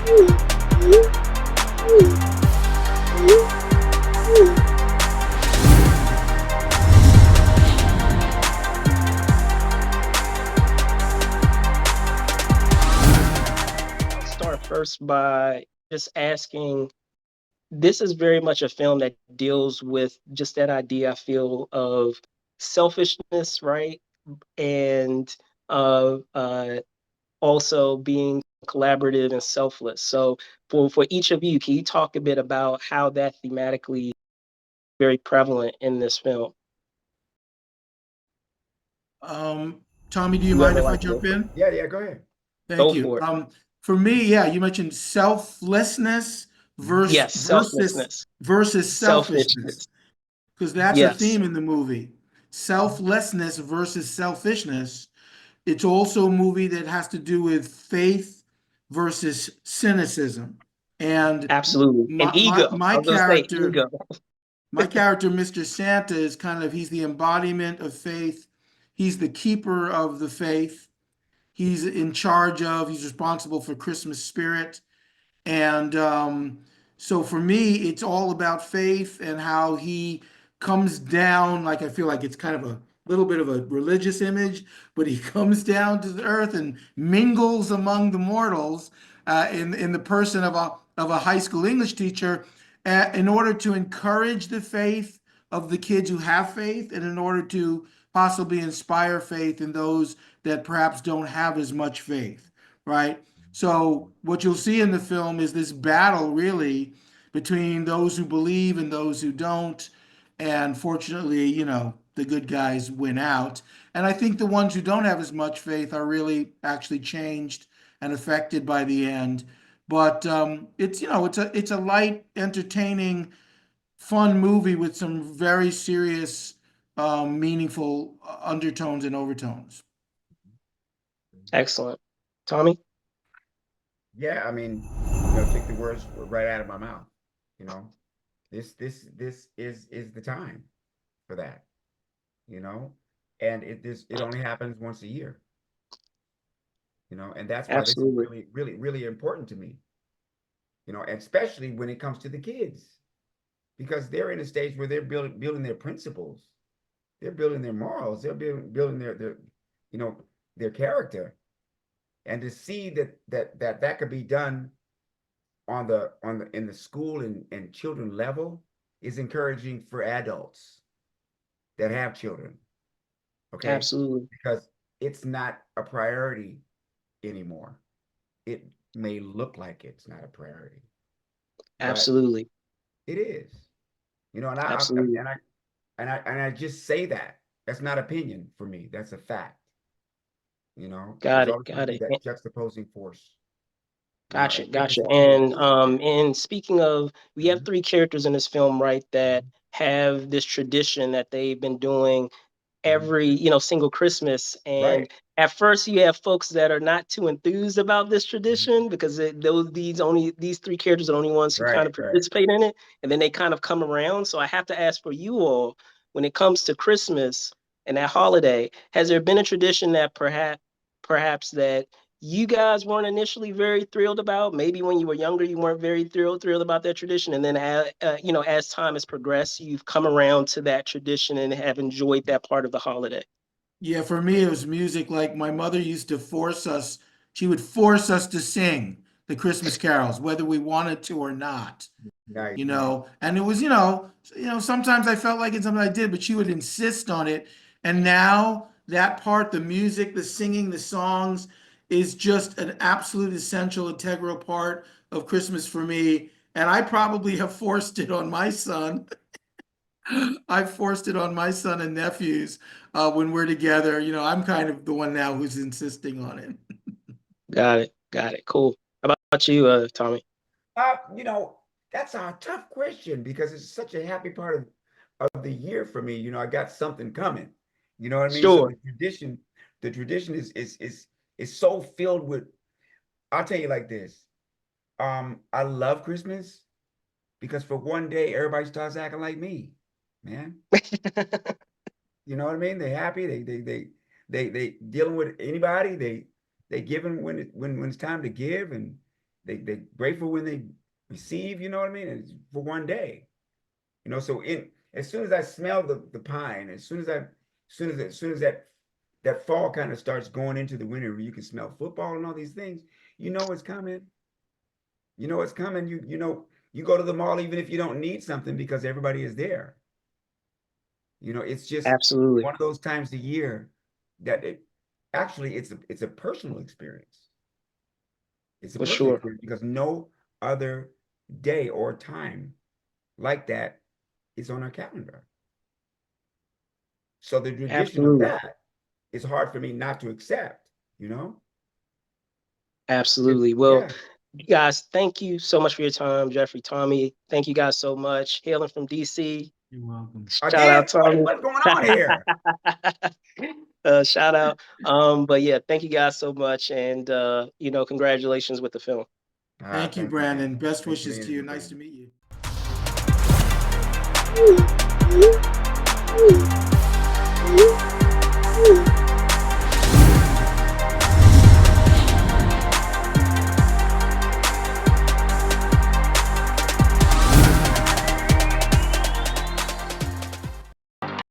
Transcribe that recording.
I'll start first by just asking, this is very much a film that deals with just that idea, I feel, of selfishness, right? And also being collaborative and selfless. So for each of you, can you talk a bit about how that thematically very prevalent in this film? Tommy, do you mind Whoever if I like to go jump first. in? Yeah, yeah, go ahead. Thank Go you. for it. For me, yeah, you mentioned selflessness Mhm. Yes, selflessness, versus selfishness, selfishness. because that's a Yes, theme in the movie. Selflessness versus selfishness. It's also a movie that has to do with faith versus cynicism. And absolutely. And my my ego. I my was gonna say character, ego. my character, Mr. Santa, is kind of he's the embodiment of faith. He's the keeper of the faith. He's responsible for Christmas spirit. And so for me, it's all about faith and how he comes down. Like I feel like it's kind of a little bit of a religious image, but he comes down to the earth and mingles among the mortals in the person of a high school English teacher in order to encourage the faith of the kids who have faith and in order to possibly inspire faith in those that perhaps don't have as much faith, right? So what you'll see in the film is this battle really between those who believe and those who don't. And fortunately, the good guys win out. And I think the ones who don't have as much faith are really actually changed and affected by the end. But it's a light, entertaining, fun movie with some very serious, meaningful undertones and overtones. Excellent. Tommy? Yeah, I mean, take the words right out of my mouth. You know, this is the time for that. You know, and it only happens once a year. And that's why this is Absolutely. really, really, really important to me. And especially when it comes to the kids, because they're in a stage where they're building their principles, they're building their morals, they're building their you know their character, and to see that could be done on the in the school and children level is encouraging for adults that have children. Okay, Absolutely. because it's not a priority anymore. It may look like it's not a priority, but Absolutely. it is. And Absolutely. I just say that. That's not opinion for me. That's a fact. There's Got it. always going to Got be it. that juxtaposing force. Gotcha, And Christmas gotcha. is one of those. And speaking of, we have Mhm, three characters in this film, right, that mhm, have this tradition that they've been doing mhm. every, single Christmas. Right. And at first you have folks that are not too enthused about this Mhm. tradition because these three characters are the only ones who kind Right, of right. participate in it, and then they kind of come around. So I have to ask for you all, when it comes to Christmas and that holiday, has there been a tradition that perhaps that you guys weren't initially very thrilled about? Maybe when you were younger, you weren't very thrilled about that tradition, and then as time has progressed, you've come around to that tradition and have enjoyed that part of the holiday. Yeah, for me, it was music. Like my mother used to she would force us to sing the Christmas carols, whether we wanted to or not, Nice. and it was, sometimes I felt like it's something I did, but she would insist on it. And now that part, the music, the singing, the songs is just an absolute essential, integral part of Christmas for me. And I probably have forced it on my son. I've forced it on my son and nephews when we're together. I'm kind of the one now who's insisting on it. Got it. Got it. Cool. How about you, Tommy? Uh, you know, that's a tough question because it's such a happy part of the year for me. I got something coming. You know what I mean? So Sure. the tradition is so filled with. I'll tell you like this. I love Christmas because for one day everybody starts acting like me, man. You know what I mean? They happy. They dealing with anybody. They giving when it's time to give, and They grateful when they receive, you know what I mean? It's for one day. You know, so as soon as I smell the pine, as soon as that fall kind of starts going into the winter where you can smell football and all these things, you know it's coming. You know it's coming. You know, you go to the mall even if you don't need something because everybody is there. You know, it's just Absolutely. one of those times a year that it's a personal experience. It's a For personal sure. experience because no other day or time like that is on our calendar. So the tradition of Absolutely. that is hard for me not to accept, you know? Absolutely. Well, Yeah. you guys, thank you so much for your time, Geoffrey, Tommy. Thank you guys so much. Hailing from DC. You're welcome. Shout Again, out, Tommy. what's going on here? Shout out. But yeah, thank you guys so much. And you know, congratulations with the film. Thank you, Thank you, Brandon. man. Best Thanks for wishes the to you. interview, Nice to Brandon. meet you.